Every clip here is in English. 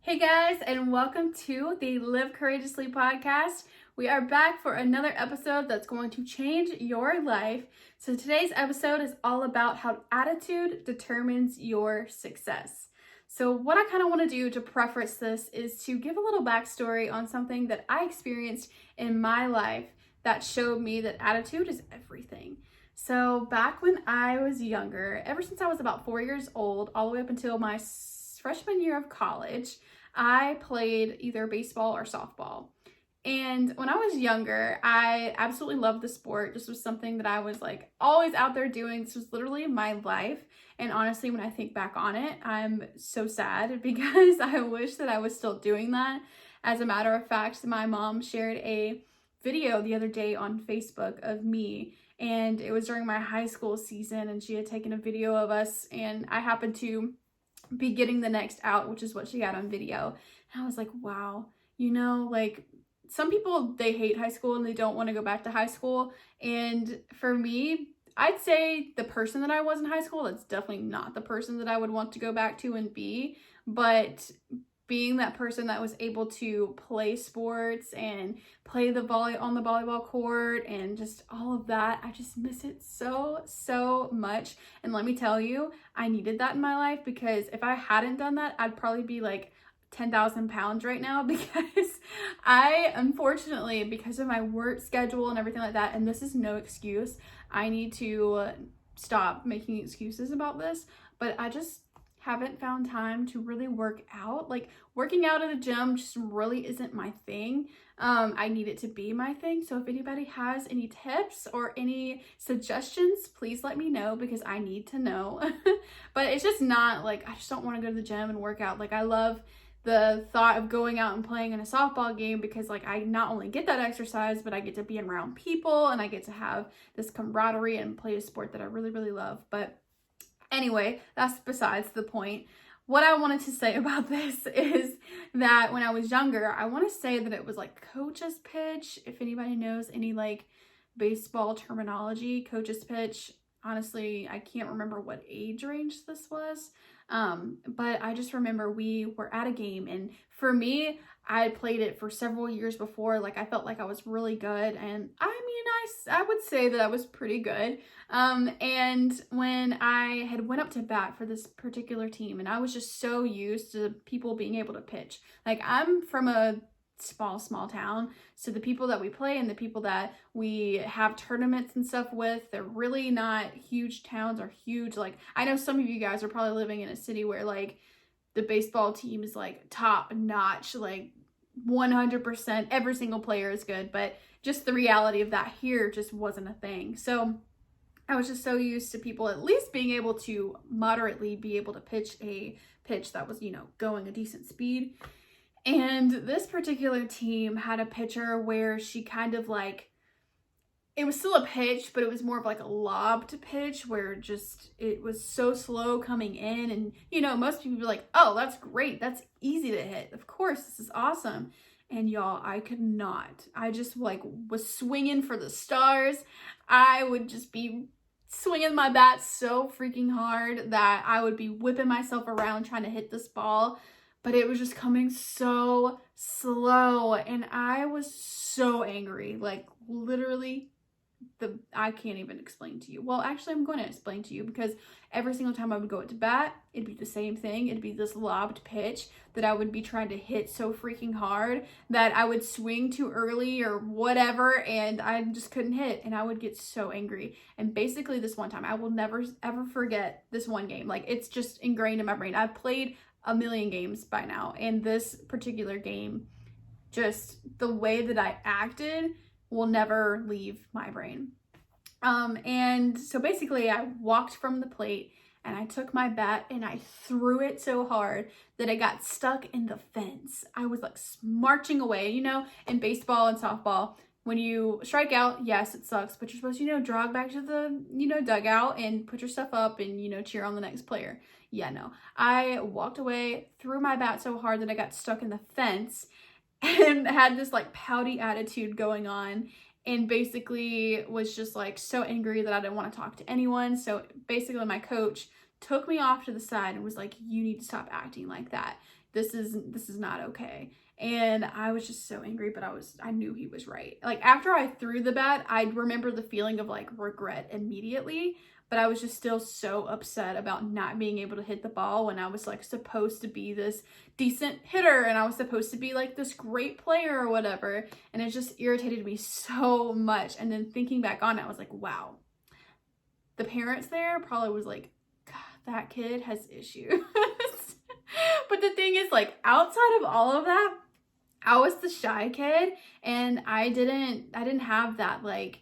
Hey guys, and welcome to the Live Courageously podcast. We are back for another episode that's going to change your life. So today's episode is all about how attitude determines your success. So what I kind of want to do to preface this is to give a little backstory on something that I experienced in my life that showed me that attitude is everything. So back when I was younger, ever since I was about 4 years old, all the way up until my freshman year of college, I played either baseball or softball. And when I was younger, I absolutely loved the sport. This was something that I was like always out there doing. This was literally my life. And honestly, when I think back on it, I'm so sad because I wish that I was still doing that. As a matter of fact, my mom shared a video the other day on Facebook of me, and it was during my high school season, and she had taken a video of us, and I happened to be getting the next out, which is what she had on video. And I was like, wow, like some people, they hate high school and they don't want to go back to high school. And for me, I'd say the person that I was in high school, that's definitely not the person that I would want to go back to and be. But being that person that was able to play sports and play on the volleyball court and just all of that, I just miss it so much. And let me tell you, I needed that in my life, because if I hadn't done that, I'd probably be like 10,000 pounds right now, because I, unfortunately, because of my work schedule and everything like that, and this is no excuse, I need to stop making excuses about this, but I just haven't found time to really work out. Like, working out at a gym just really isn't my thing. I need it to be my thing. So if anybody has any tips or any suggestions, please let me know, because I need to know. But it's just not like, I just don't want to go to the gym and work out. Like, I love the thought of going out and playing in a softball game, because like I not only get that exercise, but I get to be around people and I get to have this camaraderie and play a sport that I really love. But anyway, that's besides the point. What I wanted to say about this is that when I was younger, I want to say that it was like coach's pitch. If anybody knows any like baseball terminology, coach's pitch. Honestly, I can't remember what age range this was. But I just remember we were at a game, and for me, I had played it for several years before. Like, I felt like I was really good, and I would say that I was pretty good. And when I had went up to bat for this particular team, and I was just so used to people being able to pitch. Like, I'm from a small town, so the people that we play and the people that we have tournaments and stuff with, they're really not huge towns or huge, like, I know some of you guys are probably living in a city where like the baseball team is like top notch, like 100% every single player is good, but just the reality of that here just wasn't a thing. So I was just so used to people at least being able to moderately be able to pitch a pitch that was, going a decent speed. And this particular team had a pitcher where she kind of like, it was still a pitch, but it was more of like a lobbed pitch where just it was so slow coming in. And, most people be like, oh, that's great. That's easy to hit. Of course, this is awesome. And y'all, I could not. I just like was swinging for the stars. I would just be swinging my bat so freaking hard that I would be whipping myself around trying to hit this ball. But it was just coming so slow, and I was so angry. Like, literally, I can't even explain to you. Well, actually, I'm going to explain to you, because every single time I would go to bat, it'd be the same thing. It'd be this lobbed pitch that I would be trying to hit so freaking hard that I would swing too early or whatever, and I just couldn't hit, and I would get so angry. And basically, this one time, I will never, ever forget this one game. Like, it's just ingrained in my brain. I've played a million games by now, and this particular game, just the way that I acted will never leave my brain. And so basically I walked from the plate and I took my bat and I threw it so hard that it got stuck in the fence. I was like marching away. In baseball and softball, when you strike out, yes, it sucks, but you're supposed to, jog back to the, dugout and put your stuff up and, cheer on the next player. Yeah, no. I walked away, threw my bat so hard that I got stuck in the fence and had this like pouty attitude going on. and basically was just like so angry that I didn't want to talk to anyone. So basically my coach took me off to the side and was like, you need to stop acting like that. This is not okay. And I was just so angry, but I knew he was right. Like after I threw the bat, I remember the feeling of like regret immediately, but I was just still so upset about not being able to hit the ball when I was like supposed to be this decent hitter and I was supposed to be like this great player or whatever. And it just irritated me so much. And then thinking back on it, I was like, wow, the parents there probably was like, God, that kid has issues. But the thing is, like, outside of all of that, I was the shy kid, and I didn't have that, like,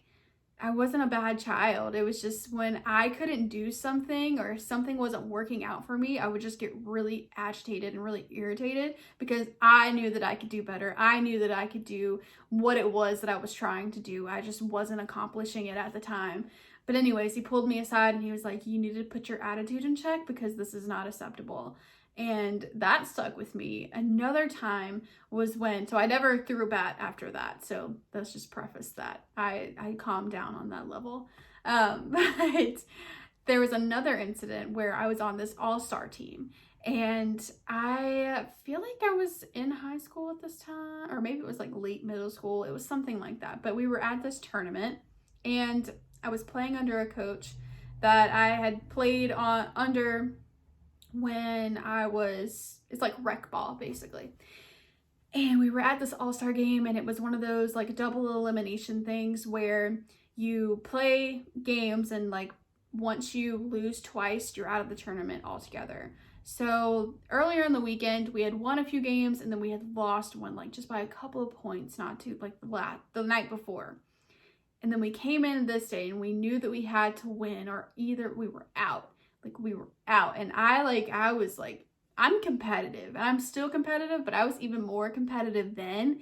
I wasn't a bad child. It was just when I couldn't do something or something wasn't working out for me, I would just get really agitated and really irritated because I knew that I could do better. I knew that I could do what it was that I was trying to do. I just wasn't accomplishing it at the time. But anyways, he pulled me aside and he was like, you need to put your attitude in check because this is not acceptable. And that stuck with me. Another time was when, so I never threw a bat after that. So let's just preface that. I calmed down on that level. But there was another incident where I was on this all-star team. And I feel like I was in high school at this time, or maybe it was like late middle school. It was something like that. But we were at this tournament and I was playing under a coach that I had played under when it's like rec ball basically. And we were at this all-star game and it was one of those like double elimination things where you play games and like once you lose twice, you're out of the tournament altogether. So earlier in the weekend, we had won a few games and then we had lost one like just by a couple of points, not too like the night before. And then we came in this day and we knew that we had to win or either we were out. Like we were out and I was like, I'm competitive and I'm still competitive, but I was even more competitive then.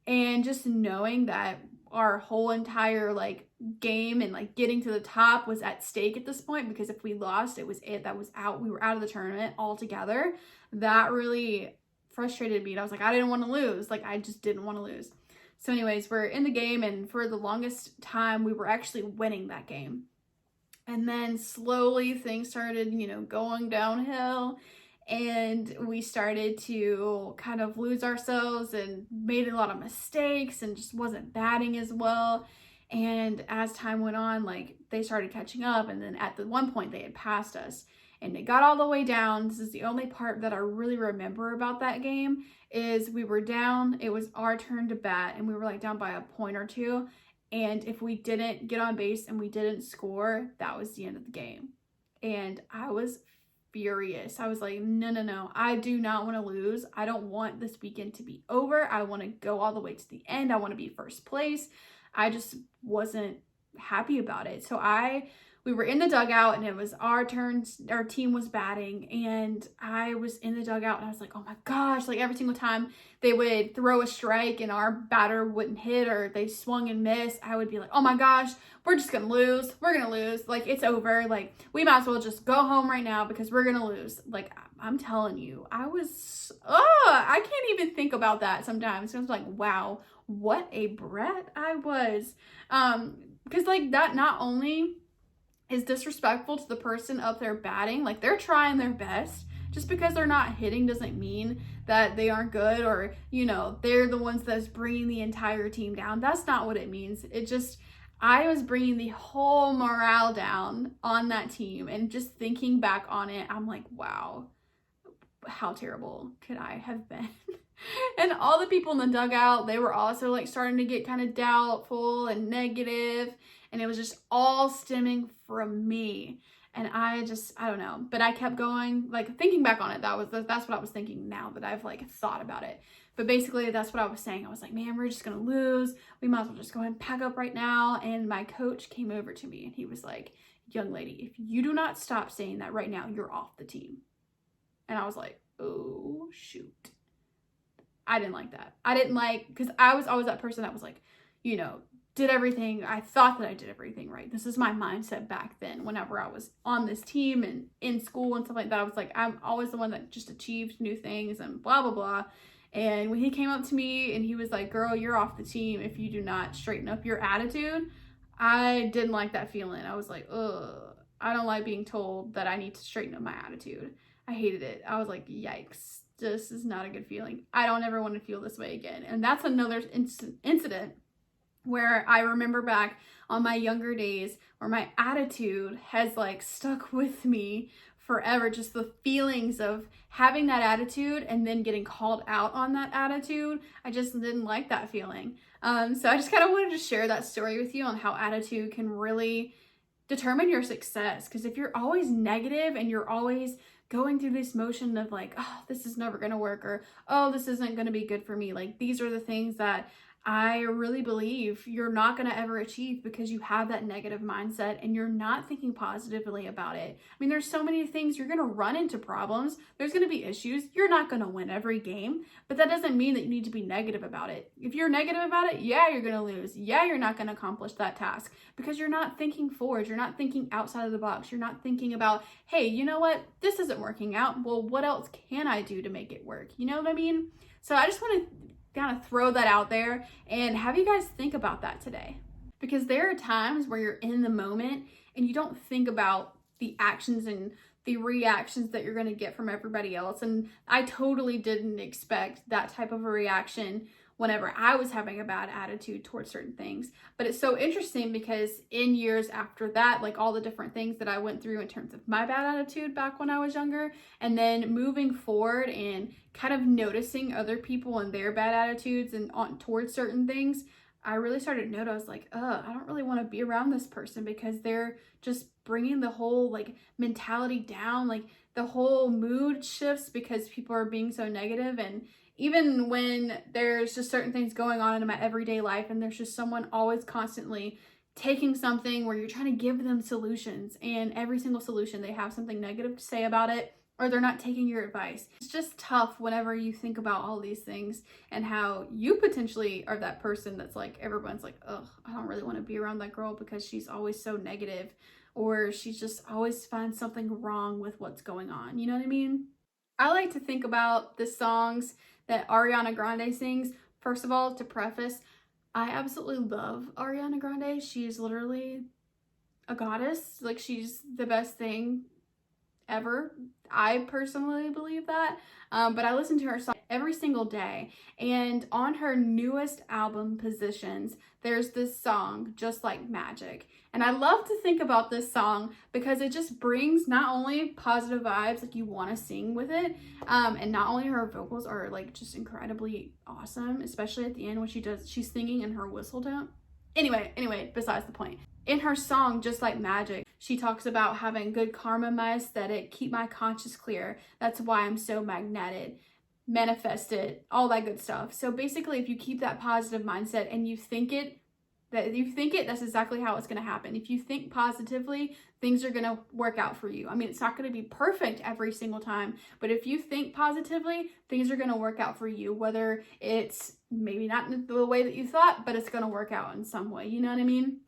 And just knowing that our whole entire like game and like getting to the top was at stake at this point, because if we lost, that was out. We were out of the tournament altogether. That really frustrated me. And I was like, I didn't want to lose. Like I just didn't want to lose. So anyways, we're in the game and for the longest time, we were actually winning that game. And then slowly things started, going downhill and we started to kind of lose ourselves and made a lot of mistakes and just wasn't batting as well. And as time went on, like they started catching up and then at the one point they had passed us and it got all the way down. This is the only part that I really remember about that game is we were down. It was our turn to bat and we were like down by a point or two. And if we didn't get on base and we didn't score, that was the end of the game. And I was furious. I was like, no, I do not want to lose. I don't want this weekend to be over. I want to go all the way to the end. I want to be first place. I just wasn't happy about it. So we were in the dugout and it was our turn. Our team was batting and I was in the dugout and I was like, oh my gosh, like every single time they would throw a strike and our batter wouldn't hit or they swung and missed, I would be like, oh my gosh, we're just going to lose. We're going to lose. Like it's over. Like we might as well just go home right now because we're going to lose. Like I'm telling you, I can't even think about that sometimes. I was like, wow, what a brat I was. Because like that not only is disrespectful to the person up there batting. Like they're trying their best. Just because they're not hitting doesn't mean that they aren't good or, they're the ones that's bringing the entire team down. That's not what it means. I was bringing the whole morale down on that team and just thinking back on it, I'm like, wow, how terrible could I have been? And all the people in the dugout, they were also like starting to get kind of doubtful and negative. And it was just all stemming from me. And I don't know. But I kept going, like thinking back on it. That's what I was thinking now that I've like thought about it. But basically that's what I was saying. I was like, man, we're just going to lose. We might as well just go ahead and pack up right now. And my coach came over to me and he was like, young lady, if you do not stop saying that right now, you're off the team. And I was like, oh, shoot. I didn't like that. Because I was always that person that was like, did everything. I thought that I did everything right. This is my mindset back then whenever I was on this team and in school and stuff like that. I was like, I'm always the one that just achieved new things and blah, blah, blah. And when he came up to me and he was like, girl, you're off the team if you do not straighten up your attitude, I didn't like that feeling. I was like, ugh, I don't like being told that I need to straighten up my attitude. I hated it. I was like, yikes, this is not a good feeling. I don't ever want to feel this way again. And that's another incident where I remember back on my younger days where my attitude has like stuck with me forever. Just the feelings of having that attitude and then getting called out on that attitude. I just didn't like that feeling. So I just kind of wanted to share that story with you on how attitude can really determine your success. Because if you're always negative and you're always going through this motion of like, oh, this is never going to work, or, oh, this isn't going to be good for me. Like, these are the things that I really believe you're not going to ever achieve because you have that negative mindset and you're not thinking positively about it. I mean, there's so many things. You're going to run into problems. There's going to be issues. You're not going to win every game, but that doesn't mean that you need to be negative about it. If you're negative about it, yeah, you're going to lose. Yeah, you're not going to accomplish that task because you're not thinking forward. You're not thinking outside of the box. You're not thinking about, hey, you know what? This isn't working out. Well, what else can I do to make it work? You know what I mean? So I just want to kind of throw that out there and have you guys think about that today, because there are times where you're in the moment and you don't think about the actions and the reactions that you're going to get from everybody else. And I totally didn't expect that type of a reaction whenever I was having a bad attitude towards certain things. But it's so interesting because in years after that, like all the different things that I went through in terms of my bad attitude back when I was younger, and then moving forward and kind of noticing other people and their bad attitudes and on towards certain things, I really started to notice like, I don't really want to be around this person because they're just bringing the whole like mentality down, like the whole mood shifts because people are being so negative. And even when there's just certain things going on in my everyday life and there's just someone always constantly taking something where you're trying to give them solutions, and every single solution they have something negative to say about it, or they're not taking your advice. It's just tough whenever you think about all these things and how you potentially are that person that's like, everyone's like, ugh, I don't really want to be around that girl because she's always so negative, or she's just always finds something wrong with what's going on. You know what I mean? I like to think about the songs that Ariana Grande sings. First of all, to preface, I absolutely love Ariana Grande. She is literally a goddess. Like, she's the best thing ever. I personally believe that. But I listen to her song every single day. And on her newest album, Positions, there's this song, Just Like Magic. And I love to think about this song because it just brings not only positive vibes, like you want to sing with it, and not only her vocals are like just incredibly awesome, especially at the end when she's singing in her whistle tone. Anyway, besides the point. In her song, Just Like Magic, she talks about having good karma in my aesthetic, keep my conscience clear. That's why I'm so magnetic, manifest it, all that good stuff. So basically, if you keep that positive mindset and you think it, that's exactly how it's going to happen. If you think positively, things are going to work out for you. I mean, it's not going to be perfect every single time, but if you think positively, things are going to work out for you, whether it's maybe not in the way that you thought, but it's going to work out in some way. You know what I mean?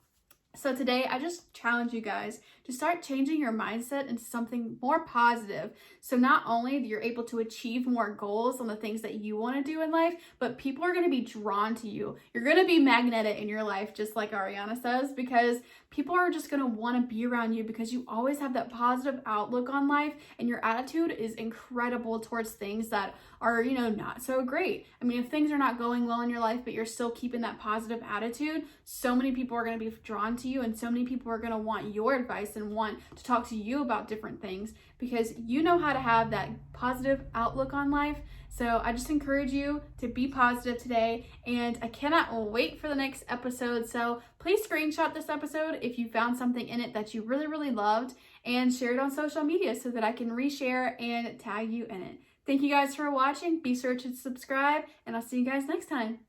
So today, I just challenge you guys to start changing your mindset into something more positive. So not only you're able to achieve more goals on the things that you want to do in life, but people are going to be drawn to you. You're going to be magnetic in your life, just like Ariana says, because people are just going to want to be around you because you always have that positive outlook on life and your attitude is incredible towards things that are, not so great. I mean, if things are not going well in your life, but you're still keeping that positive attitude, so many people are going to be drawn to you and so many people are going to want your advice and want to talk to you about different things because you know how to have that positive outlook on life. So I just encourage you to be positive today, and I cannot wait for the next episode. So please screenshot this episode if you found something in it that you really, really loved, and share it on social media so that I can reshare and tag you in it. Thank you guys for watching. Be sure to subscribe, and I'll see you guys next time.